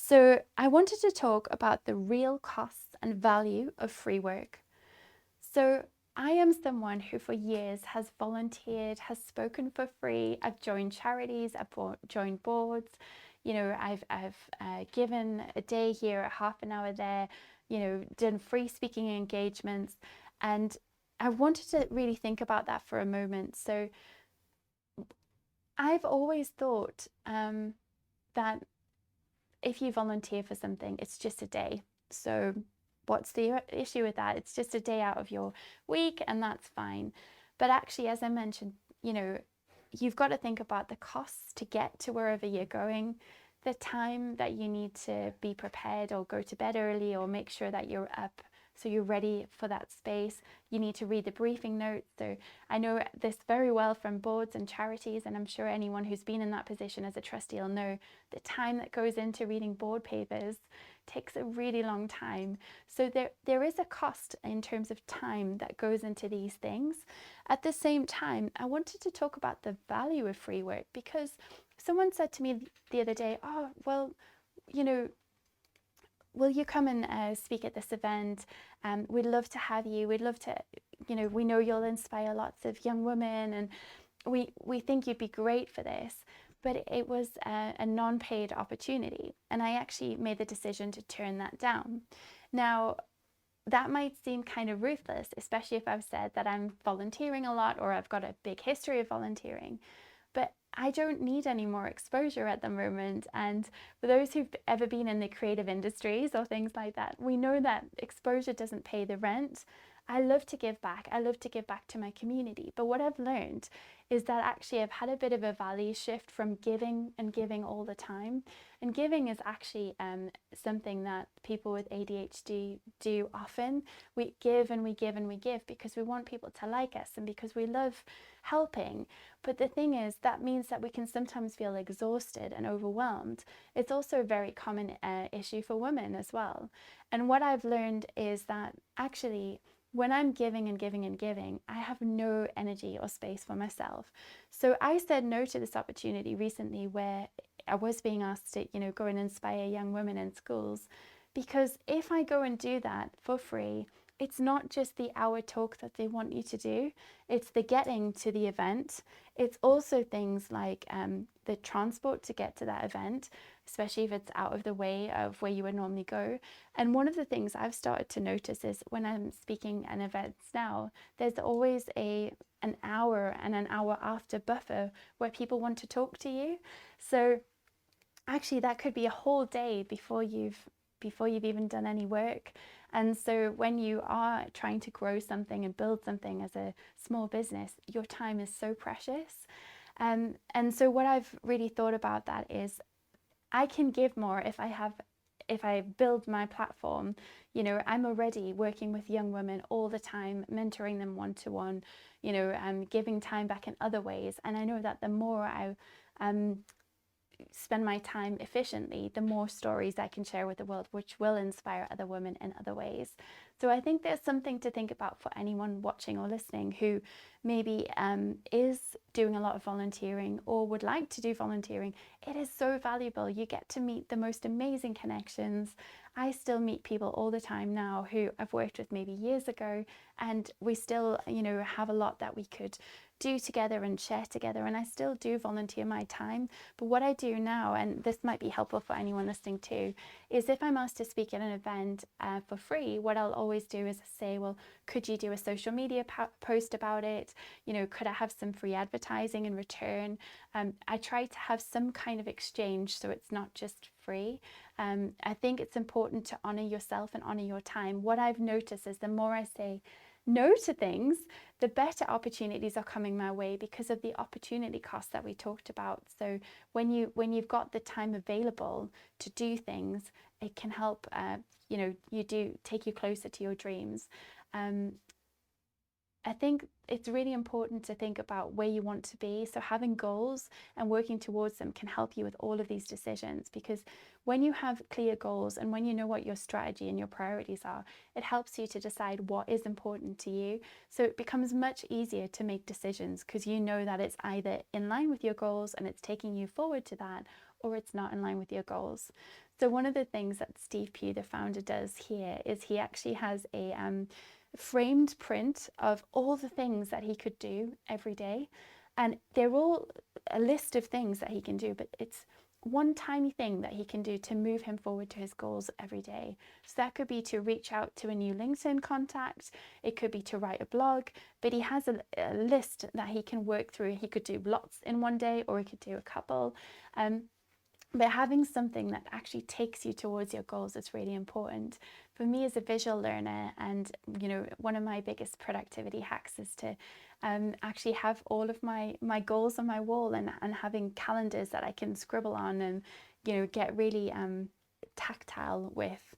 So I wanted to talk about the real costs and value of free work. So I am someone who for years has volunteered, has spoken for free. I've joined charities, I've joined boards, I've given a day here, a half an hour there, done free speaking engagements. And I wanted to really think about that for a moment. So I've always thought that if you volunteer for something, it's just a day. So what's the issue with that? It's just a day out of your week, and that's fine. But actually, as I mentioned, you've got to think about the costs to get to wherever you're going, the time that you need to be prepared or go to bed early or make sure that you're up so you're ready for that space. You need to read the briefing notes. So I know this very well from boards and charities, and I'm sure anyone who's been in that position as a trustee will know the time that goes into reading board papers takes a really long time. So there is a cost in terms of time that goes into these things. At the same time, I wanted to talk about the value of free work, because someone said to me the other day, oh, well, will you come and speak at this event? We'd love to have you. We'd love to, we know you'll inspire lots of young women, and we think you'd be great for this. But it was a non-paid opportunity, and I actually made the decision to turn that down. Now, that might seem kind of ruthless, especially if I've said that I'm volunteering a lot or I've got a big history of volunteering. But I don't need any more exposure at the moment. And for those who've ever been in the creative industries or things like that, we know that exposure doesn't pay the rent. I love to give back. I love to give back to my community. But what I've learned is that actually I've had a bit of a value shift from giving and giving all the time. And giving is actually something that people with ADHD do often. We give and we give and we give because we want people to like us and because we love helping. But the thing is, that means that we can sometimes feel exhausted and overwhelmed. It's also a very common issue for women as well. And what I've learned is that actually, when I'm giving and giving and giving, I have no energy or space for myself. So I said no to this opportunity recently where I was being asked to, go and inspire young women in schools. Because if I go and do that for free, it's not just the hour talk that they want you to do, it's the getting to the event. It's also things like the transport to get to that event, especially if it's out of the way of where you would normally go. And one of the things I've started to notice is when I'm speaking at events now, there's always an hour and an hour after buffer where people want to talk to you. So actually that could be a whole day before you've even done any work. And so when you are trying to grow something and build something as a small business, your time is so precious. And so what I've really thought about that is I can give more if I build my platform. I'm already working with young women all the time, mentoring them one-to-one, giving time back in other ways. And I know that the more I spend my time efficiently, the more stories I can share with the world, which will inspire other women in other ways. So I think there's something to think about for anyone watching or listening who maybe is doing a lot of volunteering or would like to do volunteering. It is so valuable. You get to meet the most amazing connections. I still meet people all the time now who I've worked with maybe years ago, and we still, have a lot that we could do together and share together. And I still do volunteer my time. But what I do now, and this might be helpful for anyone listening too, is if I'm asked to speak at an event for free, what I'll always do is say, well, could you do a social media post about it? Could I have some free advertising in return? I try to have some kind of exchange so it's not just free. I think it's important to honor yourself and honor your time. What I've noticed is the more I say no to things, the better opportunities are coming my way because of the opportunity cost that we talked about. So when you've got the time available to do things, it can help take you closer to your dreams. I think it's really important to think about where you want to be. So having goals and working towards them can help you with all of these decisions, because when you have clear goals and when you know what your strategy and your priorities are, it helps you to decide what is important to you. So it becomes much easier to make decisions because you know that it's either in line with your goals and it's taking you forward to that, or it's not in line with your goals. So one of the things that Steve Pugh, the founder, does here is he actually has a framed print of all the things that he could do every day. And they're all a list of things that he can do, but it's one tiny thing that he can do to move him forward to his goals every day. So that could be to reach out to a new LinkedIn contact, it could be to write a blog, but he has a list that he can work through. He could do lots in one day, or he could do a couple. But having something that actually takes you towards your goals is really important. For me as a visual learner, and one of my biggest productivity hacks is to actually have all of my goals on my wall, and having calendars that I can scribble on and get really tactile with.